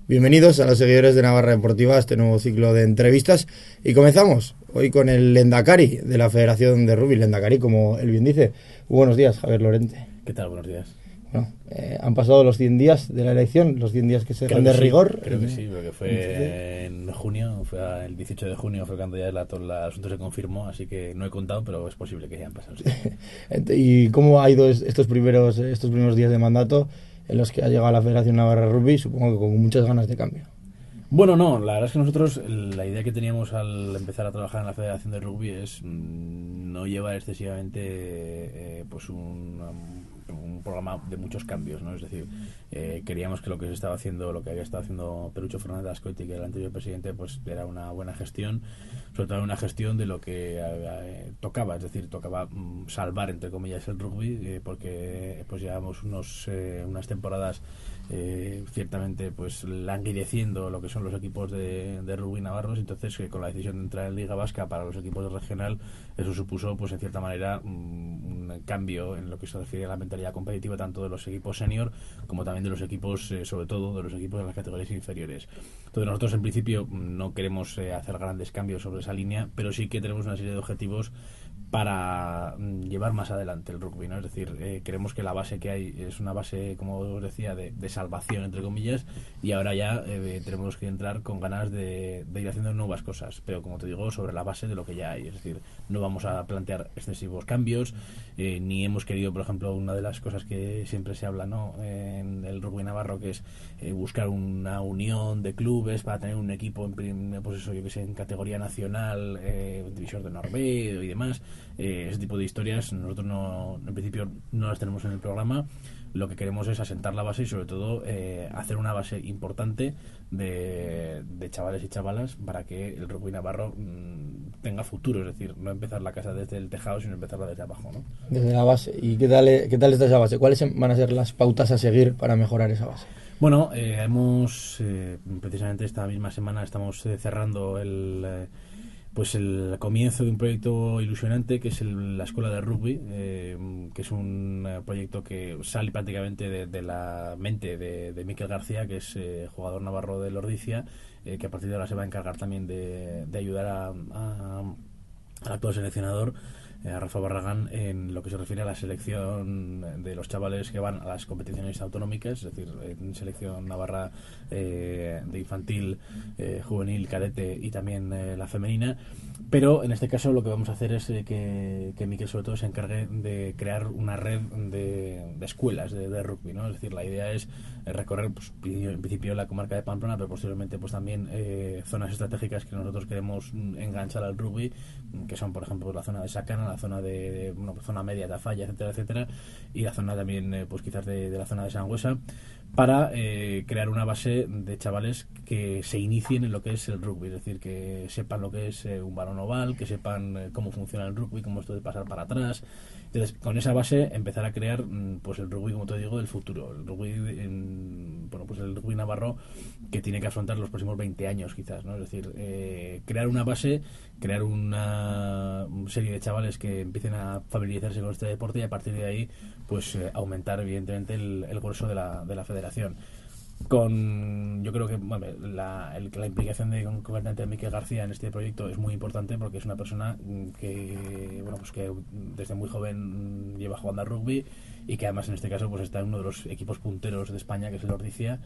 Bienvenidos a los seguidores de Navarra Deportiva a este nuevo ciclo de entrevistas y comenzamos hoy con el Lehendakari de la Federación de Rugby, Lehendakari como él bien dice. Buenos días, Javier Lorente. ¿Qué tal? Buenos días. Bueno, han pasado los 100 días de la elección, los 100 días que se dejan de rigor. Creo que sí, porque fue en junio, fue el 18 de junio fue cuando ya el asunto se confirmó, así que no he contado, pero es posible que hayan pasado. Sí. ¿Y cómo ha ido estos primeros días de mandato en los que ha llegado a la Federación Navarra de Rugby? Supongo que con muchas ganas de cambio. Bueno, no, la verdad es que nosotros la idea que teníamos al empezar a trabajar en la Federación de Rugby es no llevar excesivamente pues un programa de muchos cambios, ¿no? Es decir, queríamos que lo que se estaba haciendo, lo que había estado haciendo Perucho Fernández Ascoiti, que era el anterior presidente, pues era una buena gestión, sobre todo una gestión de lo que tocaba, es decir, tocaba salvar entre comillas el rugby, porque pues llevamos unas temporadas ciertamente pues languideciendo lo que son los equipos de rugby navarros. Entonces con la decisión de entrar en Liga Vasca para los equipos de regional, eso supuso pues en cierta manera un cambio en lo que se refiere a la mentalidad competitiva tanto de los equipos senior como también de los equipos, sobre todo de los equipos de las categorías inferiores. Entonces nosotros en principio no queremos hacer grandes cambios sobre esa línea, pero sí que tenemos una serie de objetivos para llevar más adelante el rugby, ¿no? Es decir, creemos que la base que hay es una base, como os decía, de salvación, entre comillas, y ahora ya tenemos que entrar con ganas de ir haciendo nuevas cosas, pero como te digo, sobre la base de lo que ya hay. Es decir, no vamos a plantear excesivos cambios, ni hemos querido, por ejemplo, una de las cosas que siempre se habla, ¿no?, en el rugby navarro, que es buscar una unión de clubes para tener un equipo pues eso, yo que sé, en categoría nacional, división de Norvega y demás. Ese tipo de historias nosotros en principio no las tenemos en el programa. Lo que queremos es asentar la base y sobre todo hacer una base importante de chavales y chavalas para que el rugby navarro tenga futuro, es decir, no empezar la casa desde el tejado sino empezarla desde abajo, ¿no? Desde la base. ¿Y qué tal está esa base? ¿Cuáles van a ser las pautas a seguir para mejorar esa base? Bueno, hemos precisamente esta misma semana estamos cerrando el comienzo de un proyecto ilusionante que es la Escuela de Rugby, que es un proyecto que sale prácticamente de la mente de Miquel García, que es jugador navarro del Ordicia, que a partir de ahora se va a encargar también de ayudar al actual seleccionador, a Rafa Barragán, en lo que se refiere a la selección de los chavales que van a las competiciones autonómicas, es decir, en selección navarra de infantil, juvenil, cadete y también la femenina. Pero en este caso lo que vamos a hacer es que Miquel sobre todo se encargue de crear una red de escuelas de rugby, ¿no? Es decir, la idea es recorrer pues, en principio la comarca de Pamplona, pero posteriormente pues también zonas estratégicas que nosotros queremos enganchar al rugby, que son por ejemplo la zona de Sacana, la zona de zona media de Afalla, etcétera, etcétera, y la zona también pues quizás de la zona de Sangüesa, para crear una base de chavales que se inicien en lo que es el rugby, es decir, que sepan lo que es un balón oval, que sepan cómo funciona el rugby, cómo esto de pasar para atrás. Entonces, con esa base empezar a crear pues el rugby, como te digo, del futuro, el rugby pues el rugby navarro que tiene que afrontar los próximos 20 años quizás, ¿no? Es decir, crear una base, crear una serie de chavales que empiecen a familiarizarse con este deporte y a partir de ahí pues aumentar evidentemente el grueso de la federación. Yo creo que la implicación concretamente de Miquel García en este proyecto es muy importante porque es una persona que que desde muy joven lleva jugando al rugby y que además en este caso pues está en uno de los equipos punteros de España, que es el Ordicia,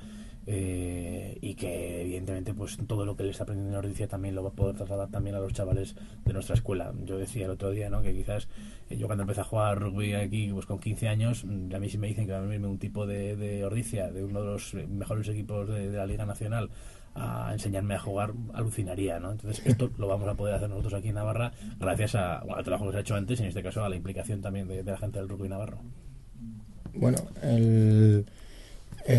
y que evidentemente pues todo lo que le está aprendiendo en Ordicia también lo va a poder trasladar también a los chavales de nuestra escuela. Yo decía el otro día, ¿no?, que quizás yo cuando empecé a jugar rugby aquí pues con 15 años, a mí si me dicen que va a venirme un tipo de Ordicia, de uno de los mejores equipos de la Liga Nacional, a enseñarme a jugar, alucinaría, ¿no? Entonces esto lo vamos a poder hacer nosotros aquí en Navarra gracias al trabajo que se ha hecho antes y en este caso a la implicación también de la gente del rugby navarro. Bueno,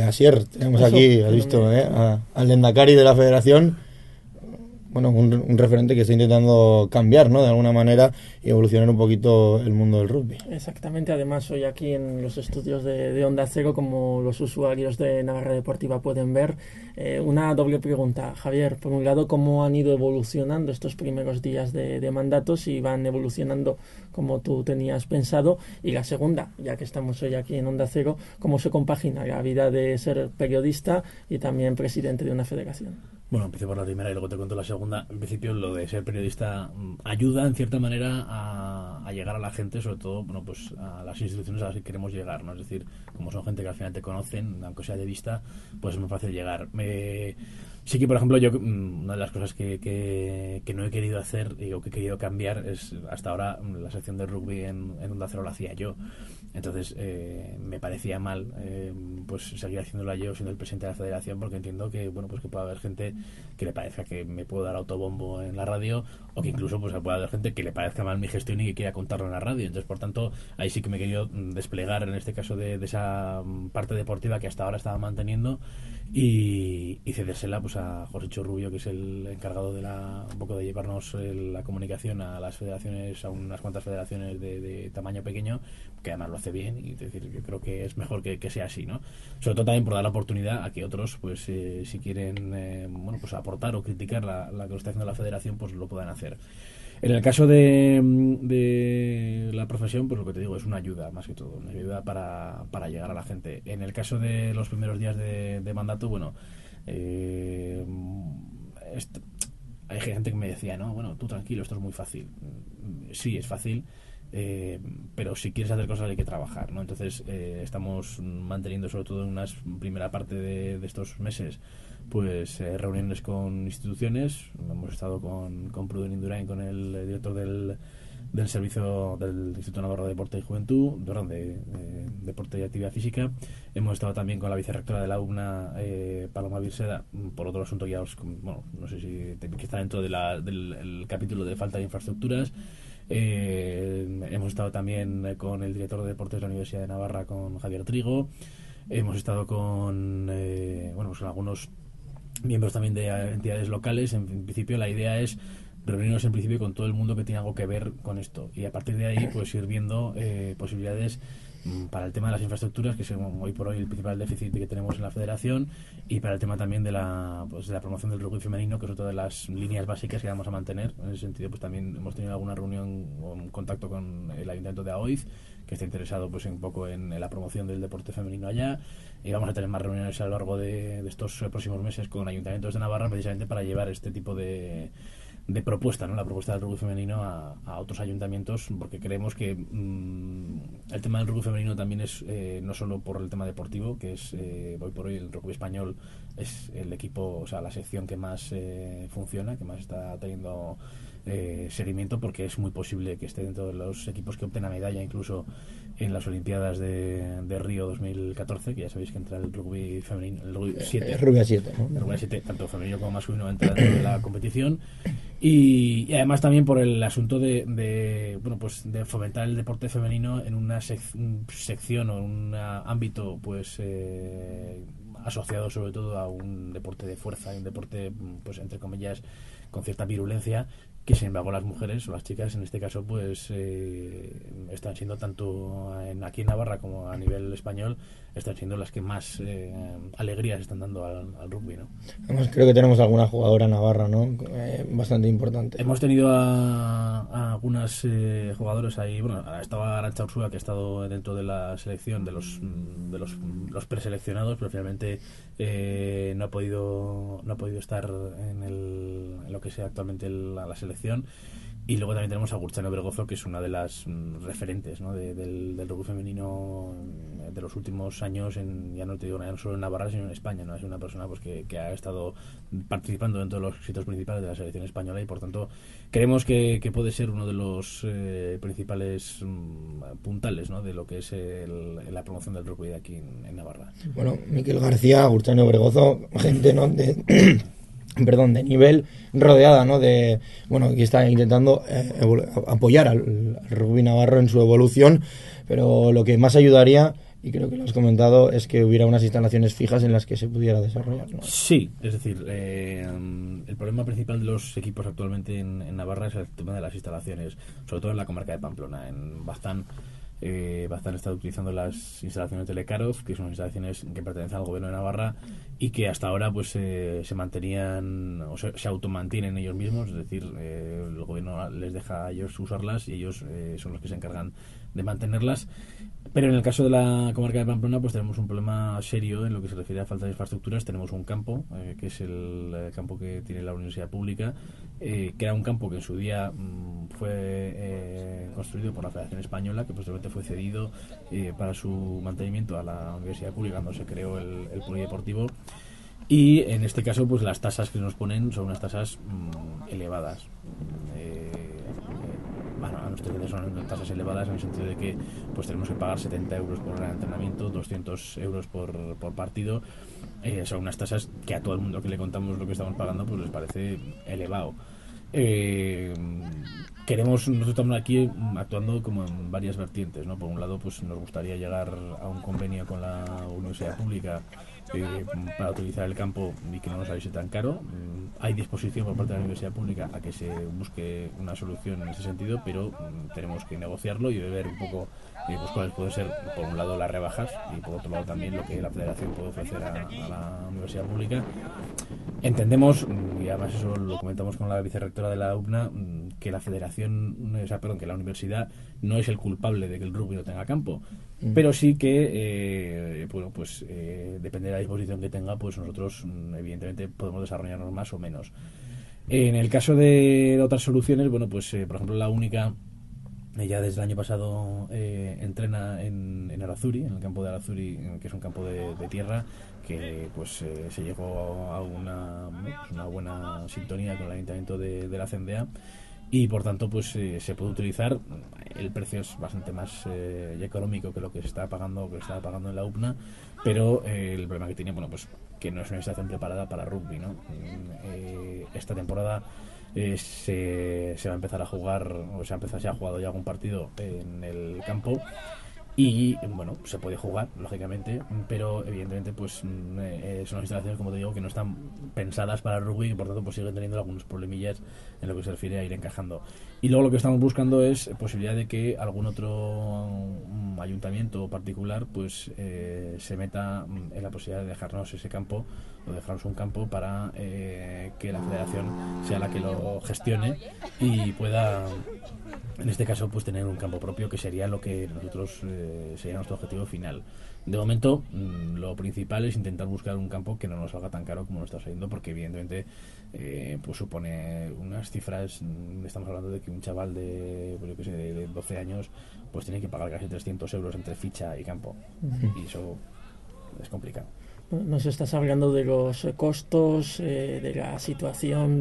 Asier, tenemos aquí, has visto, al Lehendakari de la Federación. bueno, un referente que está intentando cambiar, ¿no? De alguna manera y evolucionar un poquito el mundo del rugby. Exactamente, además hoy aquí en los estudios de Onda Cero, como los usuarios de Navarra Deportiva pueden ver, una doble pregunta, Javier. Por un lado, ¿cómo han ido evolucionando estos primeros días de mandato, si van evolucionando como tú tenías pensado? Y la segunda, ya que estamos hoy aquí en Onda Cero, ¿cómo se compagina la vida de ser periodista y también presidente de una federación? Bueno, empecé por la primera y luego te cuento la segunda. En principio, lo de ser periodista ayuda en cierta manera a llegar a la gente, sobre todo, bueno, pues a las instituciones a las que queremos llegar, ¿no? Es decir, como son gente que al final te conocen, aunque sea de vista, pues es muy fácil llegar. Sí que, por ejemplo, yo una de las cosas que no he querido hacer o que he querido cambiar es, hasta ahora, la sección de rugby en Onda Cero la hacía yo. Entonces me parecía mal pues seguir haciéndola yo siendo el presidente de la federación, porque entiendo que bueno, pues que puede haber gente que le parezca que me puedo dar autobombo en la radio, o que incluso pues puede haber gente que le parezca mal mi gestión y que quiera contarlo en la radio. Entonces, por tanto, ahí sí que me he querido desplegar en este caso de esa parte deportiva que hasta ahora estaba manteniendo y cedérsela pues a José Rubio, que es el encargado de un poco de llevarnos la comunicación a las federaciones, a unas cuantas federaciones de tamaño pequeño, que además lo hace bien, y es decir, yo creo que es mejor que sea así, ¿no? Sobre todo también por dar la oportunidad a que otros, pues si quieren bueno, pues aportar o criticar la que lo está haciendo la federación, pues lo puedan hacer. En el caso de la profesión, pues lo que te digo, es una ayuda, más que todo, una ayuda para llegar a la gente. En el caso de los primeros días de mandato, bueno, hay gente que me decía, no, bueno, tú tranquilo, esto es muy fácil. Sí, es fácil, pero si quieres hacer cosas hay que trabajar, ¿no? Entonces estamos manteniendo, sobre todo en una primera parte de estos meses, pues reuniones con instituciones. Hemos estado con Pruden Indurain, con el director del servicio del Instituto Navarro de Deporte y Juventud, de Deporte y Actividad Física. Hemos estado también con la vicerrectora de la UNA, Paloma Virseda, por otro asunto ya bueno, no sé si que está dentro del capítulo de falta de infraestructuras. Hemos estado también con el director de deportes de la Universidad de Navarra, con Javier Trigo. Hemos estado con bueno, pues algunos miembros también de entidades locales. En principio la idea es reunirnos en principio con todo el mundo que tiene algo que ver con esto, y a partir de ahí pues ir viendo posibilidades para el tema de las infraestructuras, que es hoy por hoy el principal déficit que tenemos en la federación, y para el tema también de la promoción del rugby femenino, que es otra de las líneas básicas que vamos a mantener. En ese sentido, pues también hemos tenido alguna reunión o un contacto con el Ayuntamiento de Aoiz, que está interesado pues un poco en la promoción del deporte femenino allá, y vamos a tener más reuniones a lo largo de estos próximos meses con ayuntamientos de Navarra, precisamente para llevar este tipo de propuesta, ¿no? La propuesta del rugby femenino a otros ayuntamientos, porque creemos que el tema del rugby femenino también es no solo por el tema deportivo, que es hoy por hoy el rugby español es el equipo, o sea, la sección que más funciona, que más está teniendo seguimiento, porque es muy posible que esté dentro de los equipos que opten a medalla incluso en las Olimpiadas de Río 2014, que ya sabéis que entra el rugby femenino, el rugby 7, rugby a 7, ¿no? El rugby 7, tanto femenino como masculino, entra dentro de la competición. Y además también por el asunto de bueno, pues de fomentar el deporte femenino en una sección o en un ámbito pues asociado sobre todo a un deporte de fuerza y un deporte pues entre comillas con cierta virulencia, que sin embargo las mujeres o las chicas en este caso pues están siendo tanto aquí en Navarra como a nivel español, están siendo las que más alegrías están dando al rugby, ¿no? Además creo que tenemos alguna jugadora navarra, ¿no? Bastante importante. Hemos tenido a algunas jugadoras ahí. Bueno, estaba Arantxa Ursúa, que ha estado dentro de la selección de los preseleccionados, pero finalmente no ha podido estar en lo que sea actualmente la selección. Y luego también tenemos a Gurchano Bergozo, que es una de las referentes, ¿no? del rugby femenino de los últimos años, ya no te digo no solo en Navarra, sino en España, ¿no? Es una persona pues que ha estado participando dentro de los sitios principales de la selección española, y por tanto creemos que puede ser uno de los principales puntales, ¿no? De lo que es la promoción del rugby de aquí en Navarra. Bueno, Miquel García, Gurchano Bergozo, gente, ¿no? de nivel, rodeada, ¿no? Que está intentando apoyar al rugby navarro en su evolución, pero lo que más ayudaría y creo que lo has comentado, es que hubiera unas instalaciones fijas en las que se pudiera desarrollar, ¿no? Sí, es decir, el problema principal de los equipos actualmente en Navarra es el tema de las instalaciones, sobre todo en la comarca de Pamplona. En Baztán, Baztán está utilizando las instalaciones de Lekarov, que son instalaciones que pertenecen al gobierno de Navarra y que hasta ahora pues se mantenían o se automantienen ellos mismos, es decir, el gobierno les deja a ellos usarlas y ellos son los que se encargan de mantenerlas. Pero en el caso de la comarca de Pamplona pues tenemos un problema serio en lo que se refiere a falta de infraestructuras. Tenemos un campo, que es el campo que tiene la universidad pública, que era un campo que en su día fue construido por la Federación Española, que posteriormente fue cedido para su mantenimiento a la universidad pública cuando se creó el polideportivo. Y en este caso pues las tasas que nos ponen son unas tasas elevadas. Bueno, a nuestro entender son tasas elevadas en el sentido de que pues tenemos que pagar 70 euros por hora de entrenamiento, 200 euros por partido. Son unas tasas que a todo el mundo que le contamos lo que estamos pagando pues les parece elevado. Nosotros estamos aquí actuando como en varias vertientes, ¿no? Por un lado pues nos gustaría llegar a un convenio con la universidad pública para utilizar el campo y que no nos saliese tan caro. Hay disposición por parte de la universidad pública a que se busque una solución en ese sentido, pero tenemos que negociarlo y ver un poco pues cuáles pueden ser, por un lado, las rebajas y por otro lado también lo que la federación puede ofrecer a la universidad pública. Entendemos, y además eso lo comentamos con la vicerrectora de la UPNA, que la federación, que la universidad no es el culpable de que el rugby no tenga campo, pero sí que depende de la disposición que tenga, pues nosotros evidentemente podemos desarrollarnos más o menos. En el caso de otras soluciones, por ejemplo, la única ya desde el año pasado entrena en Arazuri, en el campo de Arazuri, que es un campo de tierra, que se llegó a una buena sintonía con el ayuntamiento de la CNDA y por tanto se puede utilizar. El precio es bastante más económico que lo que se estaba pagando en la UPNA, pero el problema que tiene que no es una instalación preparada para rugby, ¿no? Esta temporada se va a empezar a jugar, o se ha jugado ya algún partido en el campo y se puede jugar lógicamente, pero evidentemente son instalaciones, como te digo, que no están pensadas para el rugby y por tanto siguen teniendo algunos problemillas en lo que se refiere a ir encajando. Y luego lo que estamos buscando es posibilidad de que algún otro ayuntamiento particular se meta en la posibilidad de dejarnos ese campo o dejarnos un campo para que la federación sea la que lo gestione y pueda, en este caso, tener un campo propio, que sería lo que nosotros sería nuestro objetivo final. De momento, lo principal es intentar buscar un campo que no nos salga tan caro como nos está saliendo, porque evidentemente supone unas cifras. Estamos hablando de que un chaval de 12 años tiene que pagar casi 300 euros entre ficha y campo, y eso es complicado. Nos estás hablando de los costos, de la situación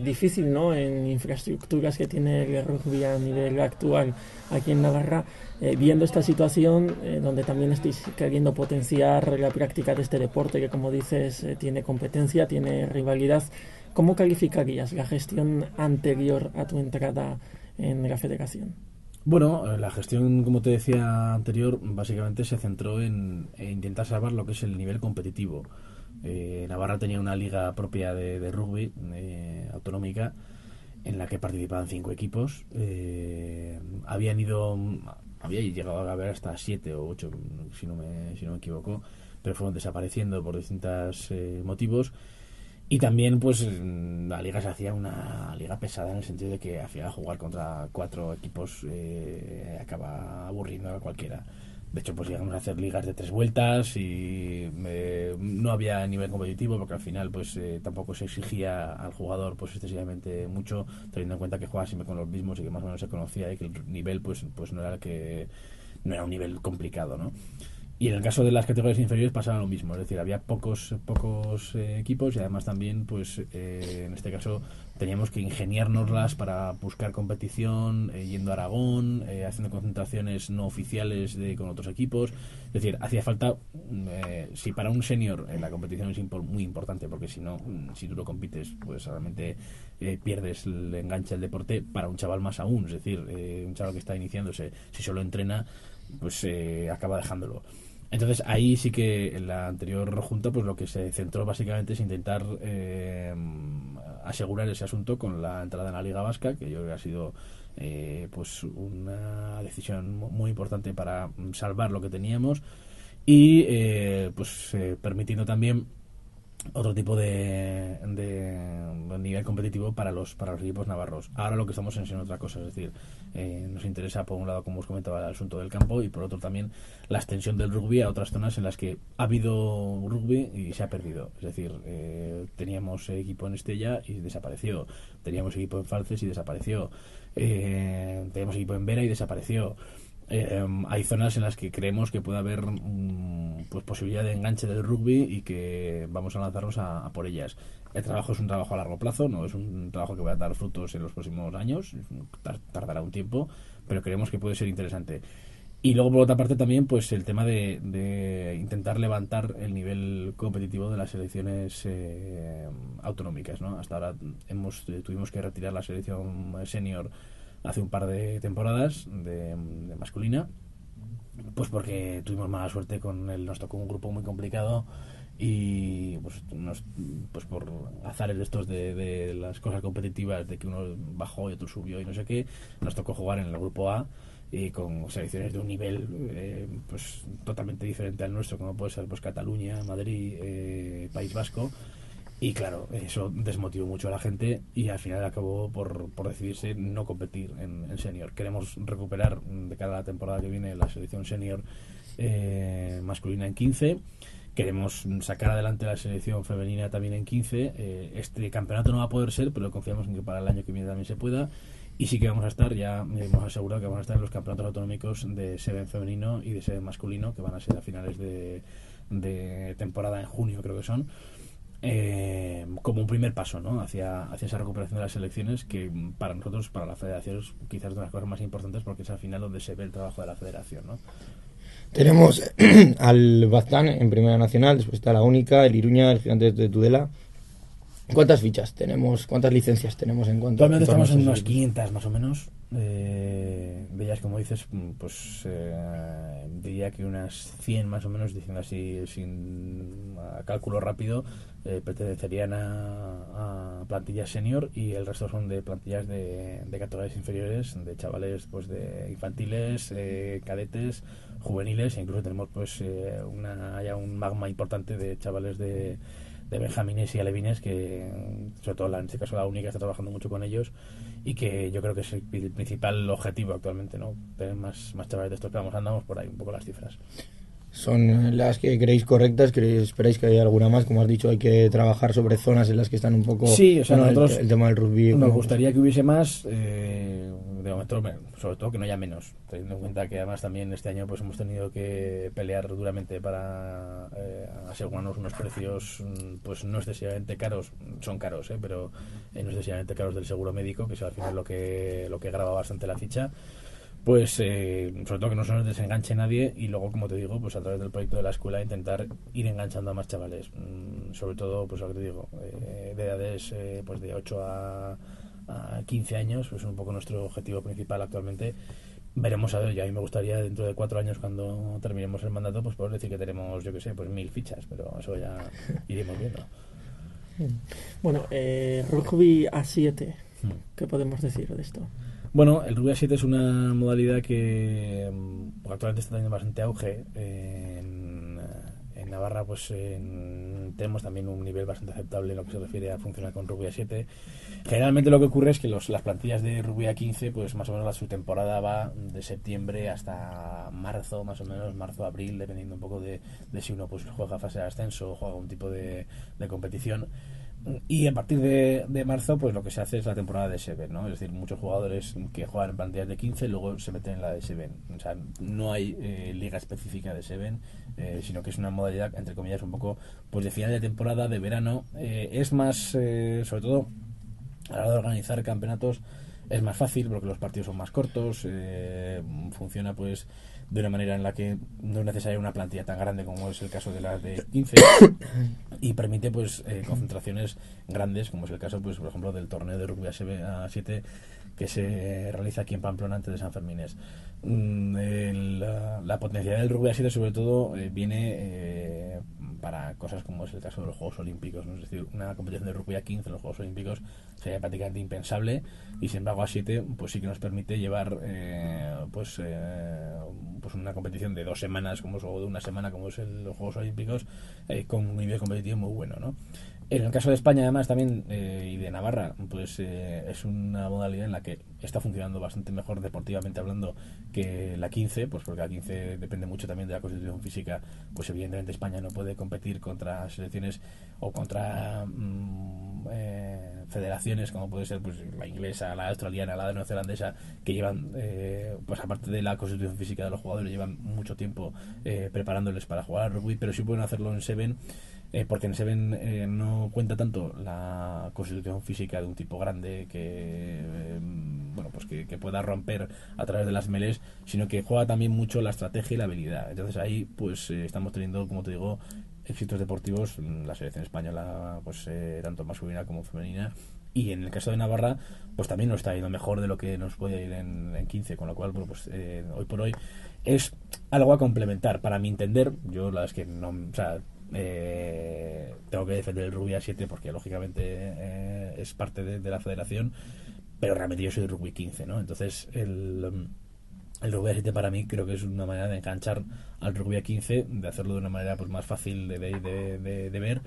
difícil, ¿no?, en infraestructuras que tiene el rugby a nivel actual aquí en Navarra. Viendo esta situación, donde también estáis queriendo potenciar la práctica de este deporte, que como dices tiene competencia, tiene rivalidad, ¿cómo calificarías la gestión anterior a tu entrada en la federación? Bueno, la gestión, como te decía anterior, básicamente se centró en intentar salvar lo que es el nivel competitivo. Navarra tenía una liga propia de rugby autonómica en la que participaban 5 equipos. Había llegado a haber hasta 7 o 8, si no me equivoco, pero fueron desapareciendo por distintos motivos. Y también la liga se hacía una liga pesada, en el sentido de que al final jugar contra 4 equipos acaba aburriendo a cualquiera. De hecho llegamos a hacer ligas de 3 vueltas y no había nivel competitivo, porque al final tampoco se exigía al jugador excesivamente mucho, teniendo en cuenta que jugaba siempre con los mismos y que más o menos se conocía, y que el nivel no era un nivel complicado, ¿no? Y en el caso de las categorías inferiores pasaba lo mismo, es decir, había pocos equipos y además también, en este caso, teníamos que ingeniárnoslas para buscar competición, yendo a Aragón, haciendo concentraciones no oficiales con otros equipos. Es decir, hacía falta, si para un senior la competición es muy importante, porque si tú no compites, realmente pierdes el enganche del deporte. Para un chaval más aún, es decir, un chaval que está iniciándose, si solo entrena, pues acaba dejándolo. Entonces ahí sí que en la anterior junta pues lo que se centró básicamente es intentar asegurar ese asunto con la entrada en la Liga Vasca, que yo creo que ha sido pues una decisión muy importante para salvar lo que teníamos y pues permitiendo también otro tipo de nivel competitivo para los equipos navarros. Ahora lo que estamos en otra cosa, es decir, nos interesa por un lado, como os comentaba, el asunto del campo y por otro también la extensión del rugby a otras zonas en las que ha habido rugby y se ha perdido. Es decir, teníamos equipo en Estella y desapareció, teníamos equipo en Falces y desapareció, teníamos equipo en Vera y desapareció. Hay zonas en las que creemos que puede haber pues posibilidad de enganche del rugby y que vamos a lanzarnos a por ellas. El trabajo es un trabajo a largo plazo, no es un trabajo que va a dar frutos en los próximos años, tardará un tiempo, pero creemos que puede ser interesante. Y luego por otra parte también pues el tema de intentar levantar el nivel competitivo de las selecciones autonómicas, ¿no? Hasta ahora tuvimos que retirar la selección senior hace un par de temporadas de masculina, pues porque tuvimos mala suerte nos tocó un grupo muy complicado y pues por azares de estos de las cosas competitivas, de que uno bajó y otro subió y no sé qué, nos tocó jugar en el grupo A y con selecciones de un nivel pues totalmente diferente al nuestro, como puede ser pues Cataluña, Madrid, País Vasco. Y claro, eso desmotivó mucho a la gente y al final acabó por decidirse no competir en senior. Queremos recuperar de cara a la temporada que viene la selección senior masculina en 15. Queremos sacar adelante la selección femenina también en 15. Este campeonato no va a poder ser, pero confiamos en que para el año que viene también se pueda. Y sí que vamos a estar, ya hemos asegurado que vamos a estar en los campeonatos autonómicos de Seven femenino y de Seven masculino, que van a ser a finales de temporada en junio, creo que son. Como un primer paso, ¿no? hacia esa recuperación de las selecciones, que para nosotros, para la federación, es quizás de las cosas más importantes porque es al final donde se ve el trabajo de la federación, ¿no? Tenemos al Baztán en Primera Nacional, después está la Única, el Iruña, el Gigantes de Tudela. ¿Cuántas fichas tenemos? ¿Cuántas licencias tenemos en cuanto? Actualmente estamos en unas 500 más o menos. De ellas, como dices, pues diría que unas 100 más o menos, diciendo así sin cálculo rápido, pertenecerían a plantillas senior y el resto son de plantillas de categorías inferiores, de chavales pues de infantiles, cadetes, juveniles, e incluso tenemos pues ya un magma importante de chavales de benjamines y alevines, que sobre todo en este caso la Única está trabajando mucho con ellos y que yo creo que es el principal objetivo actualmente, ¿no? Tener más chavales de estos, que andamos por ahí un poco las cifras. ¿Son las que creéis correctas? ¿Esperáis que haya alguna más? Como has dicho, hay que trabajar sobre zonas en las que están un poco... Sí, o sea, nosotros el tema del rugby... Nos gustaría que hubiese más, de momento, sobre todo que no haya menos, teniendo en cuenta que además también este año pues hemos tenido que pelear duramente para asegurarnos unos precios pues no excesivamente caros, son caros, pero no excesivamente caros del seguro médico, que es al final lo que grava bastante la ficha. Pues sobre todo que no se nos desenganche nadie y luego, como te digo, pues a través del proyecto de la escuela intentar ir enganchando a más chavales, sobre todo pues lo que te digo, de edades pues de 8 a 15 años, pues es un poco nuestro objetivo principal actualmente. Veremos a ver, y a mí me gustaría dentro de 4 años, cuando terminemos el mandato, pues poder decir que tenemos, yo que sé, pues 1000 fichas, pero eso ya iremos viendo. Bueno, rugby A7, ¿qué podemos decir de esto? Bueno, el rugby A7 es una modalidad que actualmente está teniendo bastante auge. En Navarra pues tenemos también un nivel bastante aceptable en lo que se refiere a funcionar con rugby A7. Generalmente lo que ocurre es que las plantillas de rugby A15 pues más o menos su temporada va de septiembre hasta marzo, más o menos, marzo-abril, dependiendo un poco de si uno pues juega fase de ascenso o juega un tipo de competición. Y a partir de marzo pues lo que se hace es la temporada de Seven, ¿no? Es decir, muchos jugadores que juegan en plantillas de 15 luego se meten en la de Seven. O sea, no hay liga específica de Seven, sino que es una modalidad, entre comillas, un poco pues de final de temporada, de verano. Es más, sobre todo a la hora de organizar campeonatos, es más fácil porque los partidos son más cortos, funciona pues de una manera en la que no es necesaria una plantilla tan grande como es el caso de las de 15 y permite pues concentraciones grandes, como es el caso pues por ejemplo del torneo de rugby A7 que se realiza aquí en Pamplona antes de San Fermines. La potencialidad del rugby a 7 sobre todo viene para cosas como es el caso de los Juegos Olímpicos, ¿no? Es decir, una competición de rugby a 15 en los Juegos Olímpicos sería prácticamente impensable, y sin embargo a 7 pues sí que nos permite llevar pues una competición de 2 semanas como es, o de una semana como es los Juegos Olímpicos, con un nivel competitivo muy bueno, ¿no? En el caso de España, además, también, y de Navarra, pues es una modalidad en la que está funcionando bastante mejor deportivamente hablando que la 15, pues porque la 15 depende mucho también de la constitución física. Pues evidentemente España no puede competir contra selecciones o contra federaciones como puede ser pues la inglesa, la australiana, la neozelandesa, que llevan, pues aparte de la constitución física de los jugadores, llevan mucho tiempo preparándoles para jugar al rugby, pero sí pueden hacerlo en Seven. Porque en Seven no cuenta tanto la constitución física de un tipo grande que bueno, pues que pueda romper a través de las melees, sino que juega también mucho la estrategia y la habilidad. Entonces ahí pues estamos teniendo, como te digo, éxitos deportivos la selección española, pues tanto masculina como femenina, y en el caso de Navarra pues también nos está yendo mejor de lo que nos puede ir en 15, con lo cual bueno, pues hoy por hoy es algo a complementar para mi entender. Yo la verdad es que no, o sea, tengo que defender el rugby a 7 porque lógicamente es parte de la federación, pero realmente yo soy de rugby 15, ¿no? Entonces el rugby a 7 para mí creo que es una manera de enganchar al rugby a 15, de hacerlo de una manera pues más fácil de ver,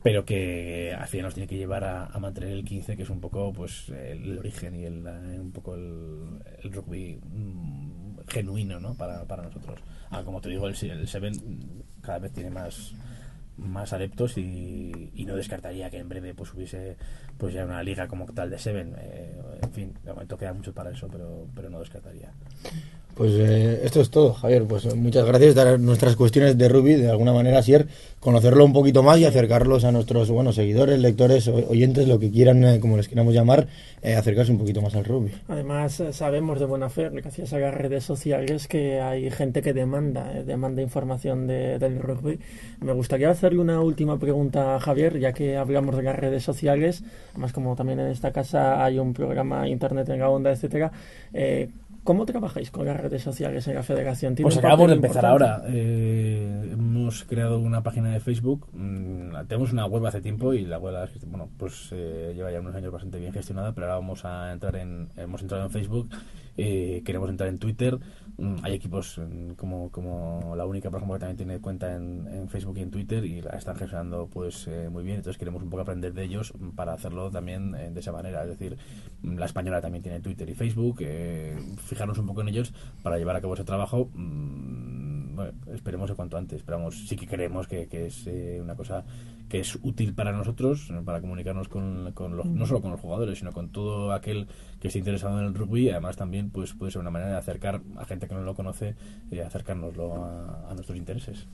pero que al final nos tiene que llevar a mantener el 15, que es un poco pues el origen y un poco el rugby genuino, ¿no? para nosotros. Como te digo, el Seven cada vez tiene más adeptos, y no descartaría que en breve pues hubiese pues ya una liga como tal de Seven. En fin, de momento queda mucho para eso, pero no descartaría. Pues esto es todo, Javier. Pues muchas gracias. Dar nuestras cuestiones de rugby, de alguna manera, Asier, conocerlo un poquito más y acercarlos a nuestros seguidores, lectores, oyentes, lo que quieran, como les queramos llamar, acercarse un poquito más al rugby. Además, sabemos de buena fe, gracias a las redes sociales, que hay gente que demanda información del rugby. Me gustaría hacerle una última pregunta a Javier, ya que hablamos de las redes sociales. Además, como también en esta casa hay un programa internet en la onda, etcétera. ¿Cómo trabajáis con las redes sociales en la federación? Pues acabamos de empezar ahora. Hemos creado una página de Facebook. Tenemos una web hace tiempo, y la web, bueno, pues lleva ya unos años bastante bien gestionada, pero ahora hemos entrado en Facebook. Queremos entrar en Twitter. Hay equipos como la única, por ejemplo, que también tiene cuenta en Facebook y en Twitter, y la están gestionando pues muy bien. Entonces queremos un poco aprender de ellos para hacerlo también de esa manera. Es decir, la española también tiene Twitter y Facebook. Fijarnos un poco en ellos para llevar a cabo ese trabajo. Bueno, esperemos en cuanto antes. Sí que creemos que es una cosa que es útil para nosotros, para comunicarnos no solo con los jugadores, sino con todo aquel que esté interesado en el rugby. Y además también pues puede ser una manera de acercar a gente que no lo conoce, acercárnoslo a nuestros intereses.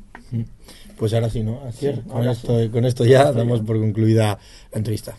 Pues ahora sí, ¿no? Así, sí, con esto ya damos por concluida la entrevista.